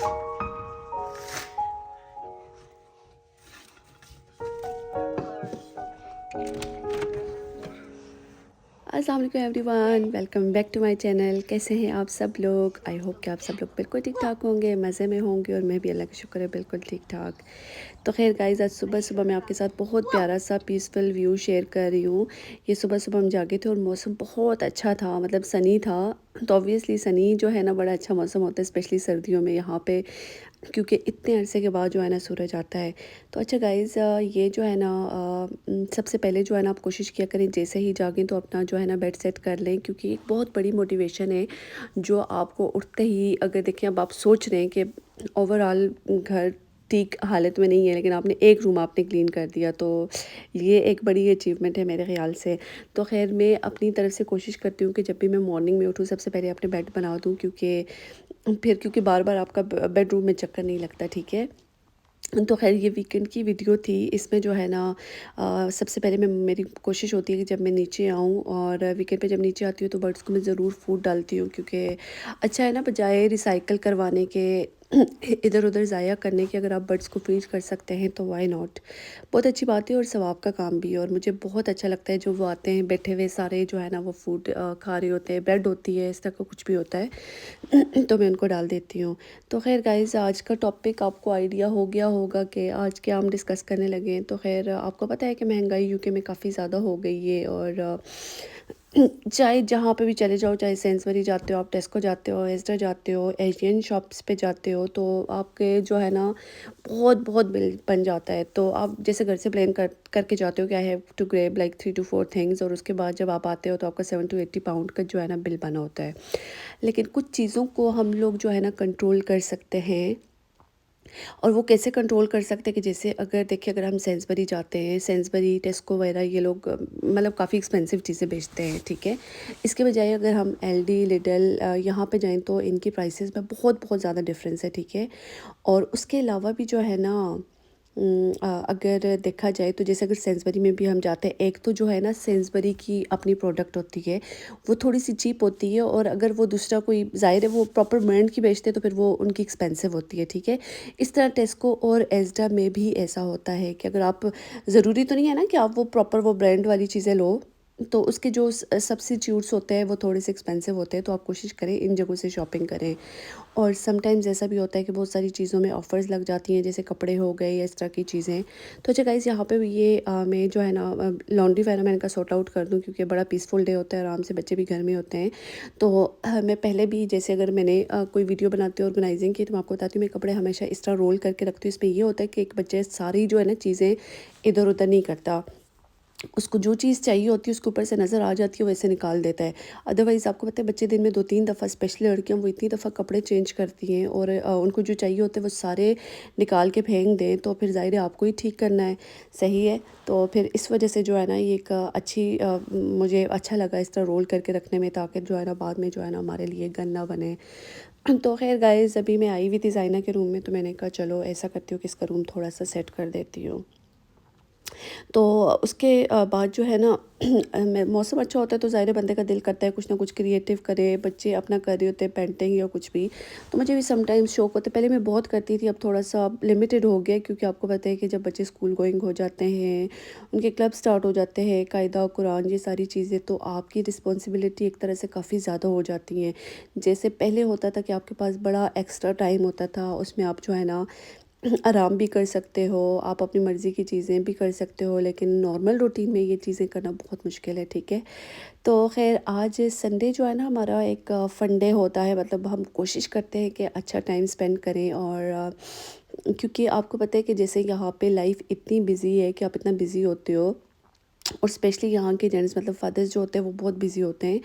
अस्सलाम वालेकुम everyone, welcome back to my channel. कैसे हैं आप सब लोग? आई होप कि आप सब लोग बिल्कुल ठीक ठाक होंगे, मज़े में होंगे और मैं भी अल्लाह का शुक्र है बिल्कुल ठीक ठाक। तो खैर गाइज़, आज सुबह सुबह मैं आपके साथ बहुत प्यारा सा पीसफुल व्यू शेयर कर रही हूँ। ये सुबह सुबह हम जागे थे और मौसम बहुत अच्छा था, मतलब सनी था। तो ऑब्वियसली सनी जो है ना बड़ा अच्छा मौसम होता है, स्पेशली सर्दियों में यहाँ पे, क्योंकि इतने अरसे के बाद जो है ना सूरज आता है। तो अच्छा गाइज़, ये जो है ना सबसे पहले जो है ना आप कोशिश किया करें जैसे ही जागें तो अपना जो है ना बेड सेट कर लें, क्योंकि एक बहुत बड़ी मोटिवेशन है जो आपको उठते ही, अगर देखें अब आप सोच रहे हैं कि ओवरऑल घर ठीक हालत में नहीं है लेकिन आपने एक रूम आपने क्लीन कर दिया, तो ये एक बड़ी अचीवमेंट है मेरे ख़्याल से। तो खैर मैं अपनी तरफ से कोशिश करती हूँ कि जब भी मैं मॉर्निंग में उठूँ सबसे पहले अपने बेड बना दूँ, क्योंकि बार बार आपका बेडरूम में चक्कर नहीं लगता, ठीक है। तो खैर ये वीकेंड की वीडियो थी। इसमें जो है ना सबसे पहले मैं मेरी कोशिश होती है कि जब मैं नीचे आऊँ, और वीकेंड पे जब नीचे आती हूँ तो बर्ड्स को मैं ज़रूर फूड डालती हूँ, क्योंकि अच्छा है ना, बजाय रिसाइकल करवाने के इधर उधर ज़ाया करने के, अगर आप बर्ड्स को फीड कर सकते हैं तो वाई नॉट। बहुत अच्छी बात है और सवाब का काम भी है, और मुझे बहुत अच्छा लगता है जो वो आते हैं बैठे हुए सारे जो है ना वो फूड खा रहे होते हैं, ब्रेड होती है, इस तरह का कुछ भी होता है। तो मैं उनको डाल देती हूँ। तो ख़ैर गाइज़, आज का टॉपिक आपको आइडिया हो गया होगा कि आज क्या हम डिस्कस करने लगे हैं। तो ख़ैर आपको पता है कि महंगाई यूके में काफ़ी ज़्यादा हो गई है, और चाहे जहाँ पे भी चले जाओ, चाहे सेंसबरी जाते हो, आप टेस्को जाते हो, एस्दा जाते हो, एशियन शॉप्स पे जाते हो, तो आपके जो है ना बहुत बहुत बिल बन जाता है। तो आप जैसे घर से प्लान करके जाते हो कि I have to grab like 3 to 4 things, और उसके बाद जब आप आते हो तो आपका 7 to 80 पाउंड का जो है ना बिल बना होता है। लेकिन कुछ चीज़ों को हम लोग जो है ना कंट्रोल कर सकते हैं, और वो कैसे कंट्रोल कर सकते हैं कि जैसे अगर देखिए, अगर हम सेंसबरी जाते हैं, सेंसबरी टेस्को वगैरह, ये लोग मतलब काफ़ी एक्सपेंसिव चीज़ें बेचते हैं, ठीक है। इसके बजाय अगर हम एलडी लिडल यहाँ पे जाएं तो इनकी प्राइसेस में बहुत बहुत ज़्यादा डिफरेंस है, ठीक है। और उसके अलावा भी जो है ना अगर देखा जाए तो जैसे अगर सेंसबरी में भी हम जाते हैं, एक तो जो है ना सेंसबरी की अपनी प्रोडक्ट होती है, वो थोड़ी सी चीप होती है, और अगर वो दूसरा कोई ज़ाहिर है वो प्रॉपर ब्रांड की बेचते हैं तो फिर वो उनकी एक्सपेंसिव होती है, ठीक है। इस तरह टेस्को और एस्डा में भी ऐसा होता है कि अगर आप, ज़रूरी तो नहीं है ना कि आप वो प्रॉपर वो ब्रांड वाली चीज़ें लो, तो उसके जो सब्सिट्यूट्स होते हैं वो थोड़े से एक्सपेंसिव होते हैं, तो आप कोशिश करें इन जगहों से शॉपिंग करें। और समटाइम्स ऐसा भी होता है कि बहुत सारी चीज़ों में ऑफ़र्स लग जाती हैं, जैसे कपड़े हो गए या इस तरह की चीज़ें। तो अच्छा गाइज़, यहाँ पे भी ये मैं जो है ना लॉन्ड्री वगैरह मैं इनका सॉर्ट आउट कर दूँ, क्योंकि बड़ा पीसफुल डे होता है, आराम से बच्चे भी घर में होते हैं। तो मैं पहले भी जैसे अगर मैंने कोई वीडियो बनाती हूँ ऑर्गेनाइजिंग की, तो मैं आपको बताती हूँ मैं कपड़े हमेशा इस तरह रोल करके रखती हूँ। इसमें ये होता है कि एक बच्चे सारी जो है ना चीज़ें इधर उधर नहीं करता, उसको जो चीज़ चाहिए होती है उसके ऊपर से नज़र आ जाती है, वैसे निकाल देता है। अदरवाइज़ आपको पता है बच्चे दिन में 2-3 दफ़ा, स्पेशली लड़कियाँ, वो इतनी दफ़ा कपड़े चेंज करती हैं, और उनको जो चाहिए होते हैं वो सारे निकाल के फेंक दें, तो फिर ज़ाहिर है आपको ही ठीक करना है, सही है। तो फिर इस वजह से जो है ना ये एक मुझे अच्छा लगा इस तरह रोल करके रखने में, ताकि जो है ना बाद में जो है ना हमारे लिए गन ना बने। तो खैर गाइज़, अभी मैं आई हुई थी ज़ाइना के रूम में, तो मैंने कहा चलो ऐसा करती हूँ कि इसका रूम थोड़ा सा सेट कर देती हूँ। तो उसके बाद जो है ना मौसम अच्छा होता है तो ज़ाहिर है बंदे का दिल करता है कुछ ना कुछ क्रिएटिव करे, बच्चे अपना कर रहे होते हैं पेंटिंग या कुछ भी। तो मुझे भी समटाइम्स शौक होता है, पहले मैं बहुत करती थी, अब थोड़ा सा लिमिटेड हो गया, क्योंकि आपको पता है कि जब बच्चे स्कूल गोइंग हो जाते हैं, उनके क्लब स्टार्ट हो जाते हैं, कायदा कुरान ये सारी चीज़ें, तो आपकी रिस्पॉन्सिबिलिटी एक तरह से काफ़ी ज़्यादा हो जाती हैं। जैसे पहले होता था कि आपके पास बड़ा एक्स्ट्रा टाइम होता था, उसमें आप जो है ना आराम भी कर सकते हो, आप अपनी मर्ज़ी की चीज़ें भी कर सकते हो, लेकिन नॉर्मल रूटीन में ये चीज़ें करना बहुत मुश्किल है, ठीक है। तो ख़ैर आज संडे जो है ना हमारा एक फ़न डे होता है, मतलब हम कोशिश करते हैं कि अच्छा टाइम स्पेंड करें, और क्योंकि आपको पता है कि जैसे यहाँ पे लाइफ इतनी बिज़ी है कि आप इतना बिज़ी होते हो, और स्पेशली यहाँ के जेंट्स मतलब फादर्स जो होते हैं वो बहुत बिज़ी होते हैं,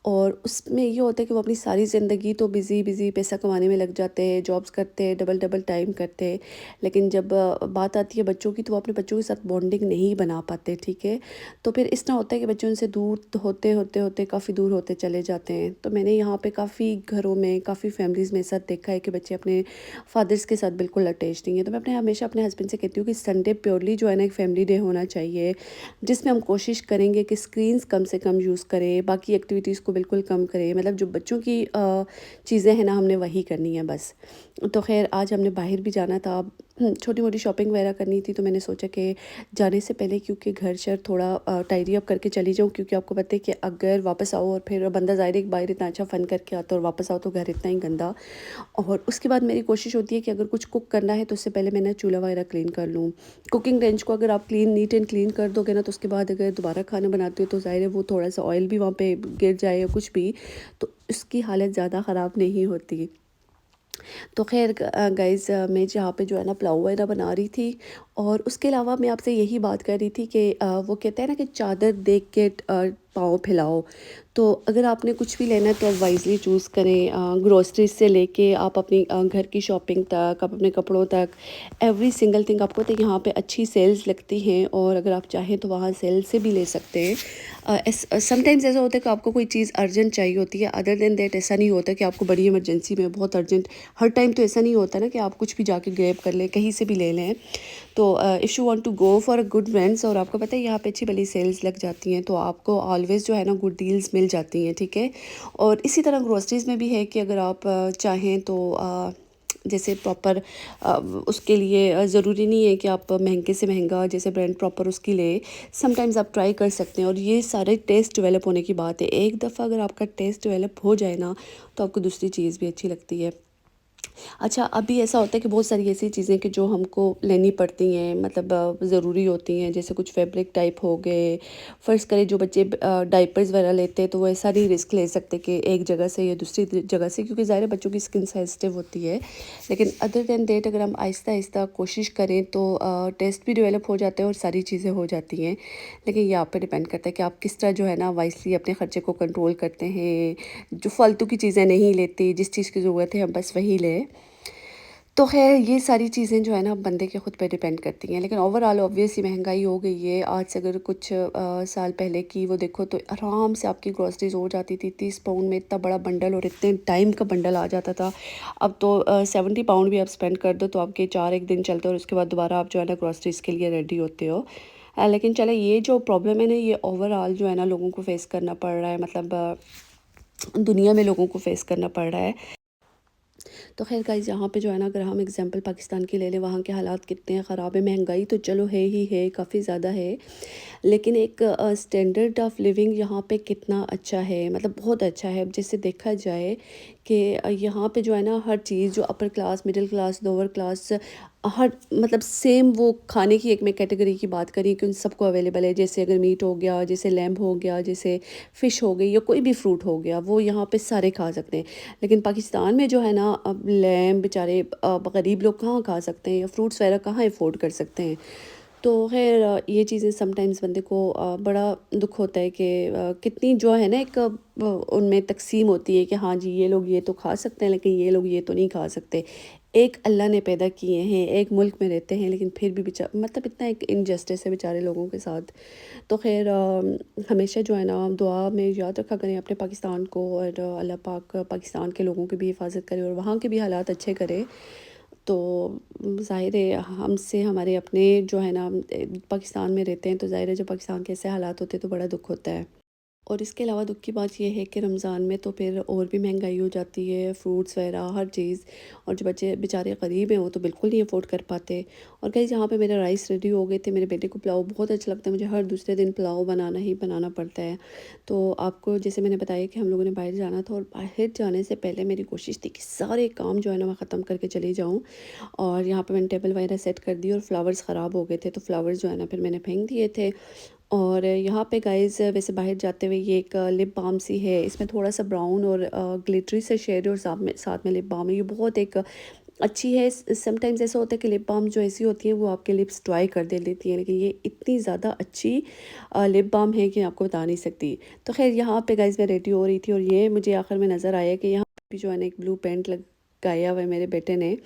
और उसमें ये होता है कि वो अपनी सारी ज़िंदगी तो बिज़ी बिज़ी पैसा कमाने में लग जाते हैं, जॉब्स करते हैं, डबल डबल टाइम करते हैं, लेकिन जब बात आती है बच्चों की, तो वो अपने बच्चों के साथ बॉन्डिंग नहीं बना पाते, ठीक है। तो फिर इस तरह होता है कि बच्चों उनसे दूर होते होते होते काफ़ी दूर होते चले जाते हैं। तो मैंने यहाँ पे काफ़ी घरों में, काफ़ी फैमिलीज़ में साथ देखा है कि बच्चे अपने फादर्स के साथ बिल्कुल अटैच नहीं है। तो मैं हमेशा अपने हस्बैंड से कहती हूँ कि संडे प्योरली जो है ना एक फैमिली डे होना चाहिए, जिसमें इसमें हम कोशिश करेंगे कि स्क्रीन्स कम से कम यूज़ करें, बाकी एक्टिविटीज़ को बिल्कुल कम करें, मतलब जो बच्चों की चीज़ें हैं ना हमने वही करनी है बस। तो ख़ैर आज हमने बाहर भी जाना था, छोटी मोटी शॉपिंग वगैरह करनी थी, तो मैंने सोचा कि जाने से पहले क्योंकि घर शर थोड़ा टाइडी अप करके चली जाऊँ, क्योंकि आपको पता है कि अगर वापस आओ और फिर बंदा ज़ाहिर है एक बाहर इतना अच्छा फ़न करके आता है और वापस आओ तो घर इतना ही गंदा। और उसके बाद मेरी कोशिश होती है कि अगर कुछ कुक करना है तो उससे पहले मैं ना चूल्हा वगैरह क्लीन कर लूँ। कुकिंग रेंज को अगर आप नीट एंड क्लीन कर दोगे ना, तो उसके बाद अगर दोबारा खाना बनाते हो तो ज़ाहिर है वो थोड़ा सा ऑयल भी वहाँ पे गिर जाए या कुछ भी, तो उसकी हालत ज़्यादा ख़राब नहीं होती। तो ख़ैर गाइज़ मैं जहाँ पे जो है ना पुलाव वगैरह बना रही थी, और उसके अलावा मैं आपसे यही बात कर रही थी कि वो कहते हैं ना कि चादर देख के पाँव फैलाओ। तो अगर आपने कुछ भी लेना है तो आप वाइजली चूज़ करें, ग्रोसरीज से लेके आप अपनी घर की शॉपिंग तक, आप अपने कपड़ों तक, एवरी सिंगल थिंग आपको तो यहाँ पे अच्छी सेल्स लगती हैं, और अगर आप चाहें तो वहाँ सेल से भी ले सकते हैं। समटाइम्स ऐसा होता है कि आपको कोई चीज़ अर्जेंट चाहिए होती है, अदर देन दैट ऐसा नहीं होता कि आपको बड़ी इमरजेंसी में बहुत अर्जेंट, हर टाइम तो ऐसा नहीं होता ना कि आप कुछ भी जाके ग्रैब कर लें, कहीं से भी ले लें। तो if you want to go for a good rents, और आपको पता है यहाँ पे अच्छी भली सेल्स लग जाती हैं, तो आपको ऑलवेज़ जो है ना गुड डील्स मिल जाती हैं, ठीक है। और इसी तरह ग्रोसरीज़ में भी है कि अगर आप चाहें तो जैसे प्रॉपर उसके लिए ज़रूरी नहीं है कि आप महंगे से महंगा जैसे ब्रांड प्रॉपर उसकी ले, समटाइम्स आप ट्राई कर सकते हैं, और ये सारे टेस्ट डेवलप होने की बात है। एक दफ़ा अगर आपका टेस्ट डेवलप हो जाए ना, तो आपको दूसरी चीज़ भी अच्छी लगती है। अच्छा, अभी ऐसा होता है कि बहुत सारी ऐसी चीज़ें कि जो हमको लेनी पड़ती हैं, मतलब ज़रूरी होती हैं, जैसे कुछ फैब्रिक टाइप हो गए। फ़र्ज़ करें जो बच्चे डायपर्स वगैरह लेते हैं, तो वो ऐसा नहीं रिस्क ले सकते कि एक जगह से या दूसरी जगह से, क्योंकि ज़ाहिर है बच्चों की स्किन सेंसिटिव होती है। लेकिन अदर दैन दैट अगर हम आहिस्ता आहिस्ता कोशिश करें तो टेस्ट भी डेवलप हो जाते हैं और सारी चीज़ें हो जाती हैं। लेकिन ये आप पे डिपेंड करता है कि आप किस तरह जो है ना वाइसली अपने ख़र्चे को कंट्रोल करते हैं, जो फ़ालतू की चीज़ें नहीं लेते, जिस चीज़ की ज़रूरत है हम बस वही लें। तो ख़ैर ये सारी चीज़ें जो है ना बंदे के ख़ुद पे डिपेंड करती हैं। लेकिन ओवरऑल ऑब्वियसली महंगाई हो गई है। आज से अगर कुछ साल पहले की वो देखो तो आराम से आपकी ग्रॉसरीज हो जाती थी 30 पाउंड में, इतना बड़ा बंडल और इतने टाइम का बंडल आ जाता था। अब तो 70 पाउंड भी आप स्पेंड कर दो तो आपके 4 एक दिन चलते हो, और उसके बाद दोबारा आप जो है ना ग्रॉसरीज के लिए रेडी होते हो। लेकिन चले ये जो प्रॉब्लम है ना, ये ओवरऑल जो है ना लोगों को फेस करना पड़ रहा है, मतलब दुनिया में लोगों को फेस करना पड़ रहा है। तो ख़ैर गाइस, यहाँ पे जो है ना अगर हम एग्ज़ाम्पल पाकिस्तान की ले लें, वहाँ के हालात कितने ख़राब है। महंगाई तो चलो है ही है, काफ़ी ज़्यादा है, लेकिन एक स्टैंडर्ड ऑफ लिविंग यहाँ पे कितना अच्छा है, मतलब बहुत अच्छा है। अब जैसे देखा जाए कि यहाँ पे जो है ना हर चीज़, जो upper class, middle class, lower class, हर मतलब सेम, वो खाने की एक मैं कैटेगरी की बात करी कि उन सबको अवेलेबल है। जैसे अगर मीट हो गया, जैसे लैम्ब हो गया, जैसे फ़िश हो गई, या कोई भी फ्रूट हो गया, वो यहाँ पे सारे खा सकते हैं। लेकिन पाकिस्तान में जो है ना, अब लैम्ब बेचारे गरीब लोग कहाँ खा सकते हैं, या फ्रूट्स वगैरह कहाँ अफोर्ड कर सकते हैं। तो ख़ैर ये चीज़ें समटाइम्स बंदे को बड़ा दुख होता है कि कितनी जो है ना एक उनमें तकसीम होती है कि हाँ जी ये लोग ये तो खा सकते हैं, लेकिन ये लोग ये तो नहीं खा सकते। एक अल्लाह ने पैदा किए हैं, एक मुल्क में रहते हैं, लेकिन फिर भी मतलब इतना एक इनजस्टिस है बेचारे लोगों के साथ। तो ख़ैर हमेशा जो है ना दुआ में याद रखा करें अपने पाकिस्तान को, और अल्लाह पाक पाकिस्तान के लोगों की भी हिफाजत करे और वहाँ के भी हालात अच्छे करे। तो ज़ाहिर है हमसे हमारे अपने जो है ना पाकिस्तान में रहते हैं, तो ज़ाहिर है जब पाकिस्तान के ऐसे हालात होते हैं तो बड़ा दुख होता है। और इसके अलावा दुख की बात ये है कि रमज़ान में तो फिर और भी महंगाई हो जाती है, फ्रूट्स वगैरह हर चीज़। और जो बच्चे बेचारे गरीब हैं वो तो बिल्कुल नहीं अफोर्ड कर पाते। और कहीं जहाँ पे मेरे राइस रेडी हो गए थे, मेरे बेटे को पुलाव बहुत अच्छा लगता है, मुझे हर दूसरे दिन पुलाव बनाना ही बनाना पड़ता है। तो आपको जैसे मैंने बताया कि हम लोगों ने बाहर जाना था, और बाहर जाने से पहले मेरी कोशिश थी कि सारे काम जो है ना मैं ख़त्म करके चली जाऊँ। और यहाँ पे मैंने टेबल वगैरह सेट कर दी, और फ्लावर्स ख़राब हो गए थे, तो फ्लावर्स जो है ना फिर मैंने फेंक दिए थे। और यहाँ पे गाइस वैसे बाहर जाते हुए ये एक लिप बाम सी है, इसमें थोड़ा सा ब्राउन और ग्लिटरी से शेड है, और साथ में लिप बाम है। ये बहुत एक अच्छी है। समटाइम्स ऐसा होता है कि लिप बाम जो ऐसी होती है वो आपके लिप्स ड्राई कर दे लेती है, लेकिन ये इतनी ज़्यादा अच्छी लिप बाम है कि मैं आपको बता नहीं सकती। तो खैर यहाँ पे गाइस मैं रेडी हो रही थी, और ये मुझे आखिर में नज़र आया कि यहाँ पे जो है ना एक ब्लू पेंट लगाया हुआ है मेरे बेटे ने।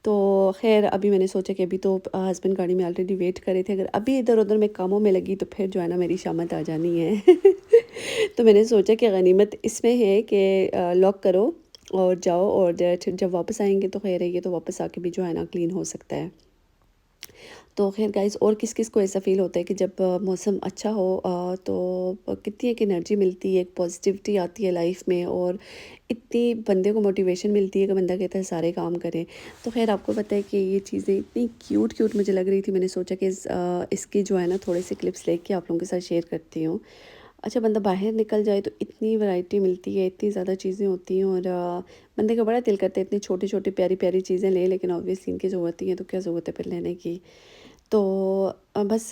तो ख़ैर अभी मैंने सोचा कि अभी तो हस्बैंड गाड़ी में ऑलरेडी वेट कर रहे थे, अगर अभी इधर-उधर मैं कामों में लगी तो फिर जो है ना मेरी शामत आ जानी है। तो मैंने सोचा कि गनीमत इसमें है कि लॉक करो और जाओ, और जब वापस आएँगे तो ख़ैर है, ये तो वापस आके भी जो है ना क्लीन हो सकता है। तो ख़ैर गाइस, और किस-किस को ऐसा फ़ील होता है कि जब मौसम अच्छा हो तो कितनी एक एनर्जी मिलती है, एक पॉजिटिविटी आती है लाइफ में, और इतनी बंदे को मोटिवेशन मिलती है कि बंदा कहता है सारे काम करें। तो ख़ैर आपको पता है कि ये चीज़ें इतनी क्यूट क्यूट मुझे लग रही थी, मैंने सोचा कि इसकी जो है ना थोड़े से क्लिप्स लेके आप लोगों के साथ शेयर करती हूँ। अच्छा, बंदा बाहर निकल जाए तो इतनी वैरायटी मिलती है, इतनी ज़्यादा चीज़ें होती हैं, और बंदे का बड़ा दिल करता है इतनी छोटी-छोटी प्यारी-प्यारी चीज़ें लें, लेकिन ऑब्वियसली इनकी ज़रूरत ही है तो क्या ज़रूरत है फिर लेने की। तो बस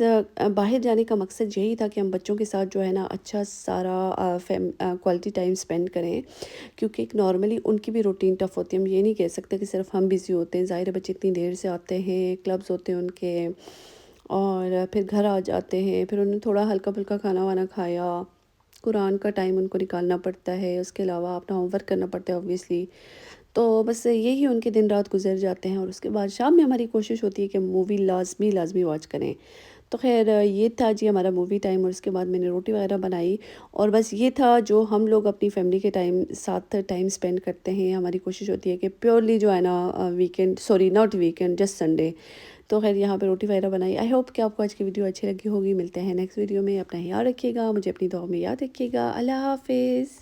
बाहर जाने का मकसद यही था कि हम बच्चों के साथ जो है ना अच्छा सारा क्वालिटी टाइम स्पेंड करें, क्योंकि एक नॉर्मली उनकी भी रूटीन टफ़ होती है। हम ये नहीं कह सकते कि सिर्फ हम बिज़ी होते हैं, ज़ाहिर है बच्चे इतनी देर से आते हैं, क्लब्स होते हैं उनके, और फिर घर आ जाते हैं, फिर उन्हें थोड़ा हल्का-फुल्का खाना वाना खाया, कुरान का टाइम उनको निकालना पड़ता है, उसके अलावा अपना होमवर्क करना पड़ता है ऑब्वियसली। तो बस यही उनके दिन रात गुज़र जाते हैं, और उसके बाद शाम में हमारी कोशिश होती है कि मूवी लाज़मी लाज़मी वॉच करें। तो ख़ैर ये था जी हमारा मूवी टाइम, और उसके बाद मैंने रोटी वगैरह बनाई, और बस ये था जो हम लोग अपनी फैमिली के साथ टाइम स्पेंड करते हैं। हमारी कोशिश होती है कि प्योरली जो है ना weekend, sorry not weekend, just Sunday. तो ख़ैर यहाँ पे रोटी वगैरह बनाई। आई होप कि आपको आज की वीडियो अच्छी लगी होगी। मिलते हैं नेक्स्ट वीडियो में। अपना ख्याल रखिएगा, मुझे अपनी दुआ में याद रखिएगा। अल्लाह हाफ़िज़।